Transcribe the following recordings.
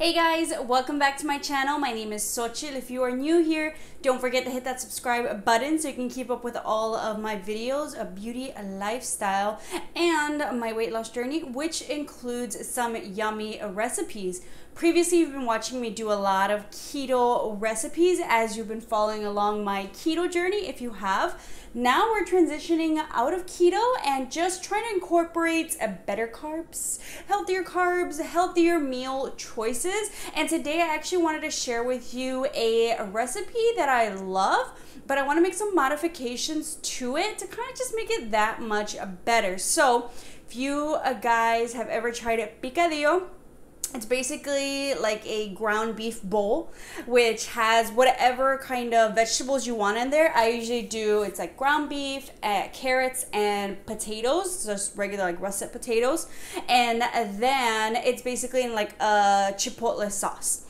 Hey guys, welcome back to my channel. My name is Xochitl. If you are new here, don't forget to hit that subscribe button so you can keep up with all of my videos of beauty, lifestyle, and my weight loss journey, which includes some yummy recipes. Previously, you've been watching me do a lot of keto recipes as you've been following along my keto journey. If you have, now we're transitioning out of keto and just trying to incorporate better carbs, healthier meal choices. And today I actually wanted to share with you a recipe that I love, but I want to make some modifications to it to kind of just make it that much better. So if you guys have ever tried it, Picadillo, it's basically like a ground beef bowl, which has whatever kind of vegetables you want in there. I usually do, it's like ground beef, carrots, and potatoes, just regular like russet potatoes. And then it's basically in like a chipotle sauce.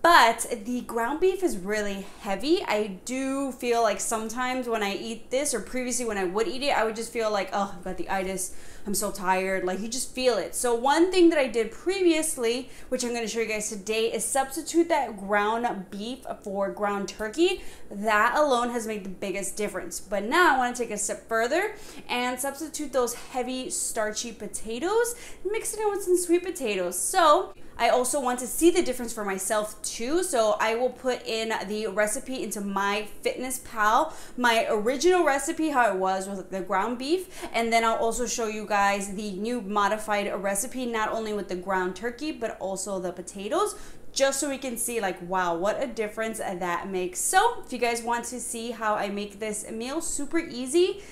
But the ground beef is really heavy. I do feel like sometimes when I eat this, or previously when I would eat it, I would just feel like, oh, I've got the itis, I'm so tired, like you just feel it. So one thing that I did previously, which I'm gonna show you guys today, is substitute that ground beef for ground turkey. That alone has made the biggest difference. But now I wanna take a step further and substitute those heavy starchy potatoes, mix it in with some sweet potatoes. So I also want to see the difference for myself too, so I will put in the recipe into MyFitnessPal, my original recipe, how it was with the ground beef, and then I'll also show you guys the new modified recipe, not only with the ground turkey, but also the potatoes, just so we can see like, wow, what a difference that makes. So if you guys want to see how I make this meal super easy,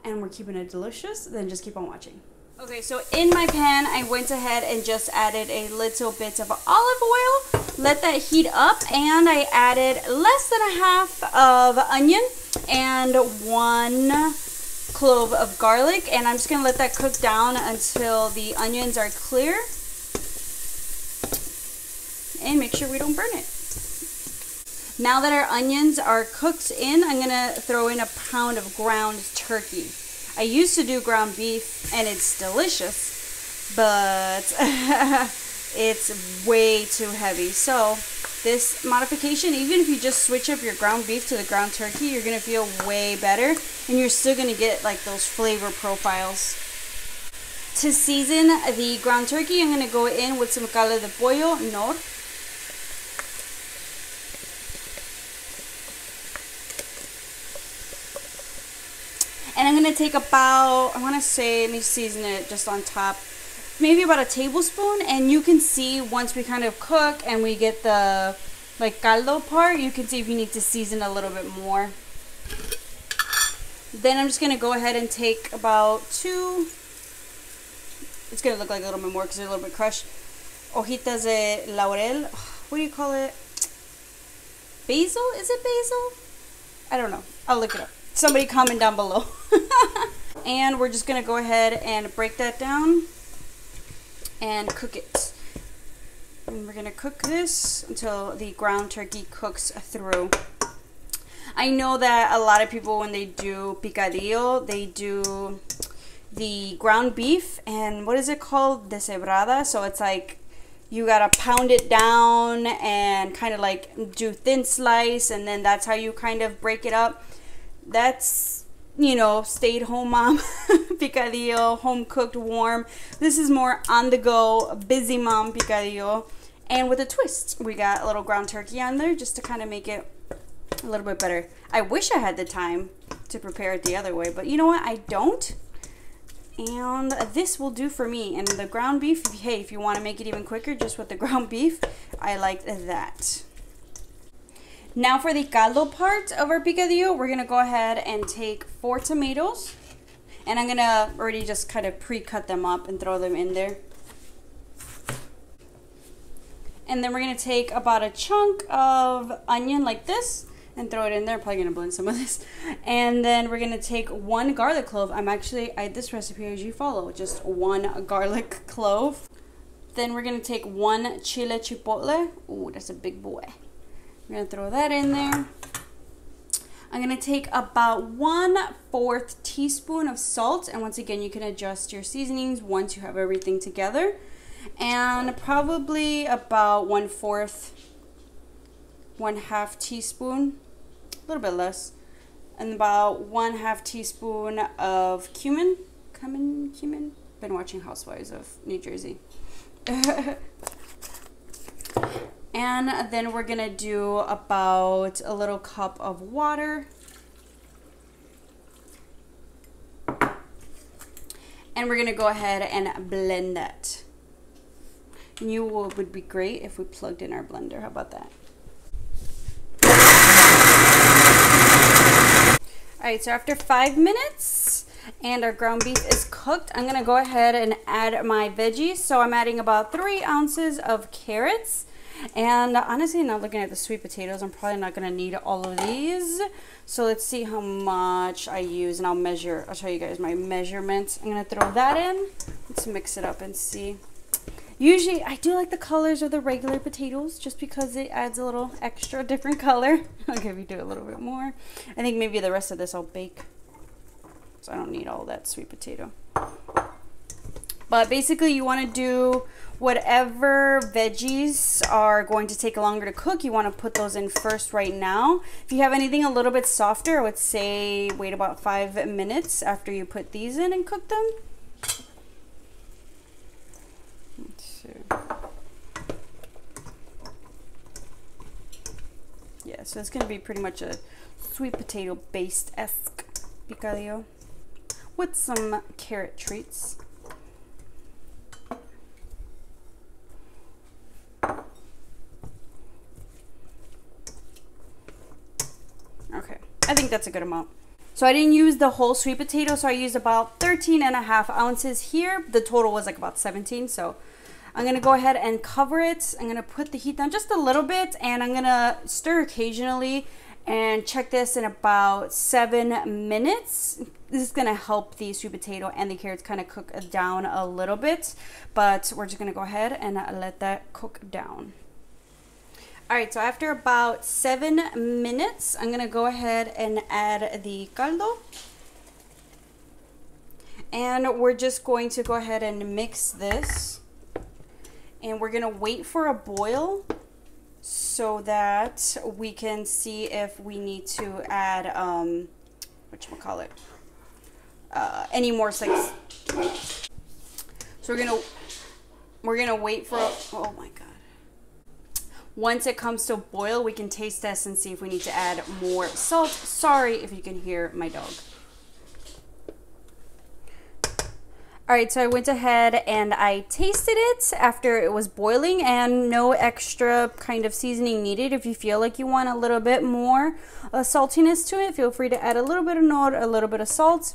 and we're keeping it delicious, then just keep on watching. Okay, so in my pan, I went ahead and just added a little bit of olive oil, let that heat up, and I added less than a half of onion and 1 clove of garlic, and I'm just gonna let that cook down until the onions are clear, and make sure we don't burn it. Now that our onions are cooked in, I'm gonna throw in a pound of ground turkey. I used to do ground beef and it's delicious, but it's way too heavy. So this modification, even if you just switch up your ground beef to the ground turkey, you're gonna feel way better, and you're still gonna get like those flavor profiles. To season the ground turkey, I'm gonna go in with some caldo de pollo, nor. And I'm going to take about, I want to say, let me season it just on top, maybe about a tablespoon. And you can see once we kind of cook and we get the like caldo part, you can see if you need to season a little bit more. Then I'm just going to go ahead and take about 2, it's going to look like a little bit more because they're a little bit crushed, hojitas de laurel, what do you call it? Basil? Is it basil? I don't know. I'll look it up. Somebody comment down below. And we're just gonna go ahead and break that down and cook it. And we're gonna cook this until the ground turkey cooks through. I know that a lot of people, when they do picadillo, they do the ground beef and what is it called? Deshebrada. So it's like you gotta pound it down and kind of like do thin slice, and then that's how you kind of break it up. That's, you know, stay-at-home mom picadillo, home-cooked, warm. This is more on-the-go, busy mom picadillo, and with a twist. We got a little ground turkey on there just to kind of make it a little bit better. I wish I had the time to prepare it the other way, but you know what? I don't. And this will do for me. And the ground beef, hey, if you want to make it even quicker, just with the ground beef, I like that. Now for the caldo part of our picadillo, we're going to go ahead and take 4 tomatoes. And I'm going to already just kind of pre-cut them up and throw them in there. And then we're going to take about a chunk of onion like this and throw it in there. I'm probably going to blend some of this. And then we're going to take 1 garlic clove. This recipe I usually follow, just 1 garlic clove. Then we're going to take 1 chile chipotle. Ooh, that's a big boy. I'm going to throw that in there. I'm going to take about 1/4 teaspoon of salt. And once again, you can adjust your seasonings once you have everything together. and probably about 1/2 teaspoon, a little bit less, and about 1/2 teaspoon of cumin. Cumin. Been watching Housewives of New Jersey. And then we're gonna do about a little cup of water. And we're gonna go ahead and blend that. You would be great if we plugged in our blender. How about that? All right, so after 5 minutes and our ground beef is cooked, I'm gonna go ahead and add my veggies. So I'm adding about 3 ounces of carrots. And honestly, not looking at the sweet potatoes, I'm probably not gonna need all of these. So let's see how much I use, and I'll measure. I'll show you guys my measurements. I'm gonna throw that in. Let's mix it up and see. Usually, I do like the colors of the regular potatoes just because it adds a little extra different color. Okay, we do a little bit more. I think maybe the rest of this I'll bake, so I don't need all that sweet potato. But basically, you want to do whatever veggies are going to take longer to cook. You want to put those in first right now. If you have anything a little bit softer, I would say wait about 5 minutes after you put these in and cook them. Let's see. Yeah, so it's going to be pretty much a sweet potato based-esque picadillo with some carrot treats. Okay, I think that's a good amount. So I didn't use the whole sweet potato, so I used about 13.5 ounces here. The total was like about 17, so I'm gonna go ahead and cover it. I'm gonna put the heat down just a little bit, and I'm gonna stir occasionally and check this in about 7 minutes. This is gonna help the sweet potato and the carrots kind of cook down a little bit, but we're just gonna go ahead and let that cook down. All right, so after about 7 minutes, I'm gonna go ahead and add the caldo. And we're just going to go ahead and mix this. And we're gonna wait for a boil so that we can see if we need to add, whatchamacallit, any more like. So we're gonna wait for, oh my God. Once it comes to a boil, we can taste test and see if we need to add more salt. Sorry if you can hear my dog. All right, so I went ahead and I tasted it after it was boiling, and no extra kind of seasoning needed. If you feel like you want a little bit more saltiness to it, feel free to add a little bit of nor, a little bit of salt,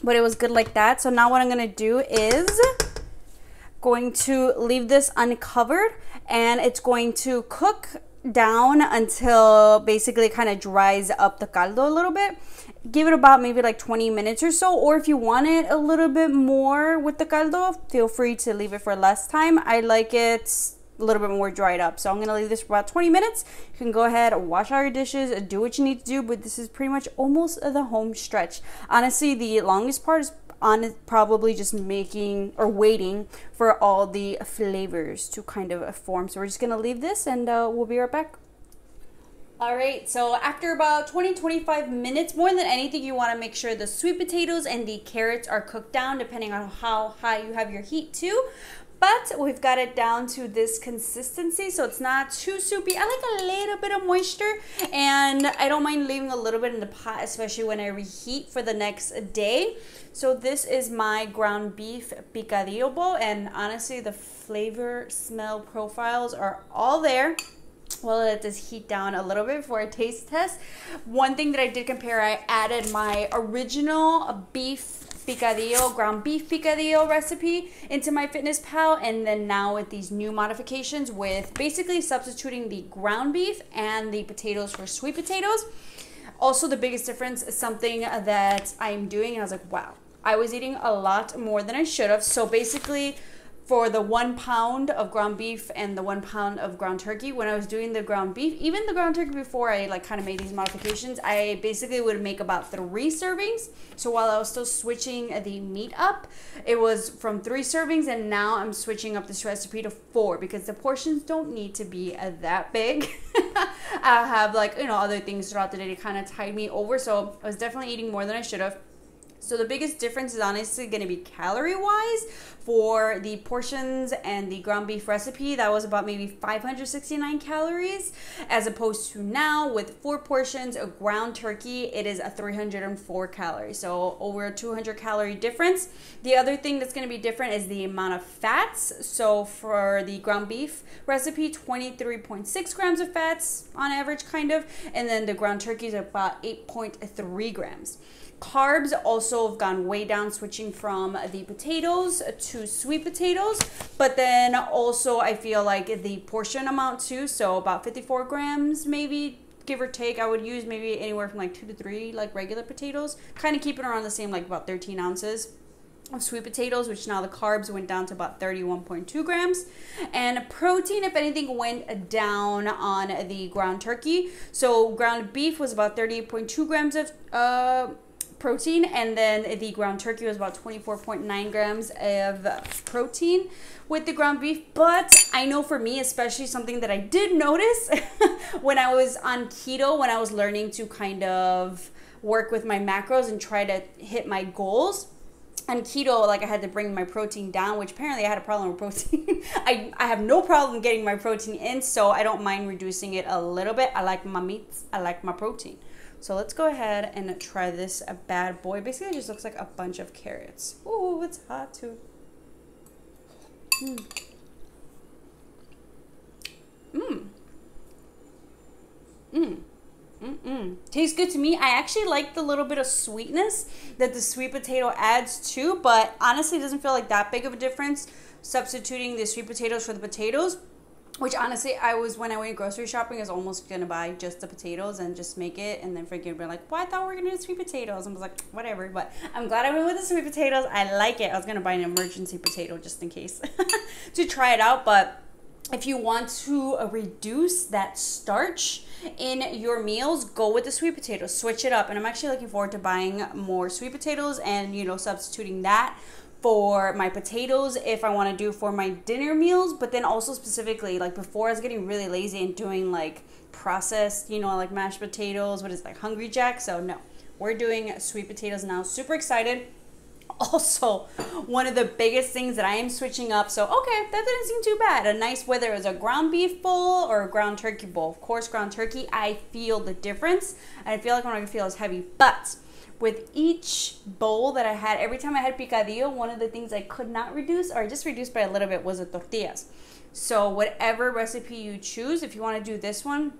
but it was good like that. So now what I'm gonna do is going to leave this uncovered, and it's going to cook down until basically it kind of dries up the caldo a little bit. Give it about maybe like 20 minutes or so, or if you want it a little bit more with the caldo, feel free to leave it for less time. I like it a little bit more dried up, so I'm gonna leave this for about 20 minutes. You can go ahead, wash all your dishes, do what you need to do, but this is pretty much almost the home stretch. Honestly, the longest part is probably just making or waiting for all the flavors to kind of form. So we're just gonna leave this, and we'll be right back. All right, so after about 20-25 minutes, more than anything, you want to make sure the sweet potatoes and the carrots are cooked down, depending on how high you have your heat too. But we've got it down to this consistency, so it's not too soupy. I like a little bit of moisture, and I don't mind leaving a little bit in the pot, especially when I reheat for the next day. So this is my ground beef picadillo bowl, and honestly, the flavor, smell profiles are all there. Well, let this heat down a little bit for a taste test. One thing that I did compare, I added my original beef picadillo, ground beef picadillo recipe into my Fitness Pal, and then now with these new modifications with basically substituting the ground beef and the potatoes for sweet potatoes. Also, the biggest difference is something that I'm doing, and I was like, wow, I was eating a lot more than I should have. So basically, for the 1 pound of ground beef and the 1 pound of ground turkey. When I was doing the ground beef, even the ground turkey before I like kind of made these modifications, I basically would make about 3 servings. So while I was still switching the meat up, it was from 3 servings, and now I'm switching up this recipe to 4 because the portions don't need to be that big. I have like, you know, other things throughout the day to kind of tide me over, so I was definitely eating more than I should have. So the biggest difference is honestly going to be calorie-wise for the portions and the ground beef recipe. That was about maybe 569 calories, as opposed to now with 4 portions of ground turkey, it is a 304 calories. So over a 200 calorie difference. The other thing that's going to be different is the amount of fats. So for the ground beef recipe, 23.6 grams of fats on average, kind of. And then the ground turkey is about 8.3 grams. Carbs also have gone way down, switching from the potatoes to sweet potatoes, but then also I feel like the portion amount too, so about 54 grams maybe, give or take. I would use maybe anywhere from like 2 to 3 like regular potatoes, kind of keeping around the same, like about 13 ounces of sweet potatoes, which now the carbs went down to about 31.2 grams. And protein, if anything, went down on the ground turkey. So ground beef was about 38.2 grams of protein, and then the ground turkey was about 24.9 grams of protein with the ground beef. But I know for me, especially, something that I did notice when I was on keto, when I was learning to kind of work with my macros and try to hit my goals. On keto, like, I had to bring my protein down, which apparently I had a problem with protein. I have no problem getting my protein in, so I don't mind reducing it a little bit. I like my meats, I like my protein. So let's go ahead and try this bad boy. Basically, it just looks like a bunch of carrots. Ooh, it's hot too. Tastes good to me. I actually like the little bit of sweetness that the sweet potato adds too, but honestly, it doesn't feel like that big of a difference substituting the sweet potatoes for the potatoes. Which honestly, when I went grocery shopping, I was almost going to buy just the potatoes and just make it, and then freaking be like, well, I thought we were going to do sweet potatoes. I was like, whatever, but I'm glad I went with the sweet potatoes. I like it. I was going to buy an emergency potato just in case to try it out. But if you want to reduce that starch in your meals, go with the sweet potatoes. Switch it up. And I'm actually looking forward to buying more sweet potatoes and, you know, substituting that for my potatoes if I want to do for my dinner meals. But then also specifically, like, before I was getting really lazy and doing like processed, you know, like mashed potatoes, what is it, like Hungry Jack. So no, we're doing sweet potatoes now. Super excited. Also, one of the biggest things that I am switching up, so okay, that didn't seem too bad. A nice, whether it was a ground beef bowl or a ground turkey bowl. Of course, ground turkey, I feel the difference. I feel like I'm not gonna feel as heavy, but with each bowl that I had, every time I had picadillo, one of the things I could not reduce, or just reduced by a little bit, was the tortillas. So whatever recipe you choose, if you want to do this one,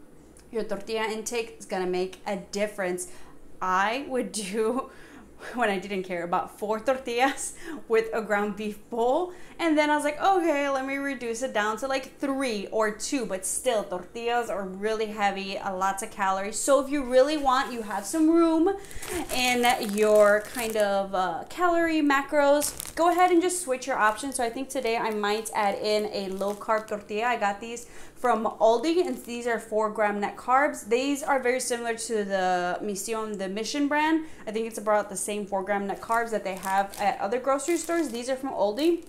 your tortilla intake is gonna make a difference. I would do, when I didn't care, about 4 tortillas with a ground beef bowl, and then I was like, okay, let me reduce it down to like 3 or 2, but still, tortillas are really heavy, lots of calories. So if you really want, you have some room in your kind of calorie macros, go ahead and just switch your options. So I think today I might add in a low carb tortilla. I got these from Aldi, and these are 4-gram net carbs. These are very similar to the Mission, the Mission brand. I think it's about the same 4-gram net carbs that they have at other grocery stores. These are from Aldi.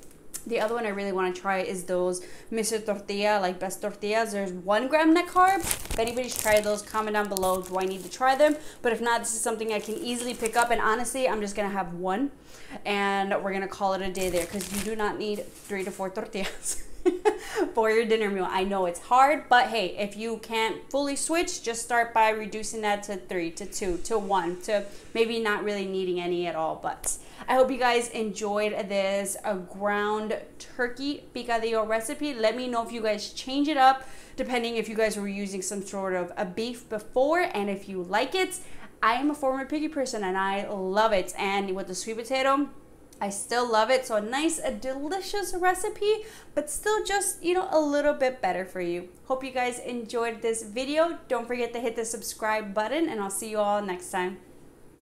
The other one I really want to try is those Mr. Tortilla, like Best Tortillas. There's 1-gram net carb. If anybody's tried those, comment down below, do I need to try them? But if not, this is something I can easily pick up. And honestly, I'm just going to have 1, and we're going to call it a day there, because you do not need 3 to 4 tortillas for your dinner meal. I know it's hard, but hey, if you can't fully switch, just start by reducing that to 3 to 2 to 1 to maybe not really needing any at all. But I hope you guys enjoyed this ground turkey picadillo recipe. Let me know if you guys change it up, depending if you guys were using some sort of a beef before, and if you like it. I am a former piggy person and I love it, and with the sweet potato, I still love it. So a nice, a delicious recipe, but still just, you know, a little bit better for you. Hope you guys enjoyed this video. Don't forget to hit the subscribe button, and I'll see you all next time.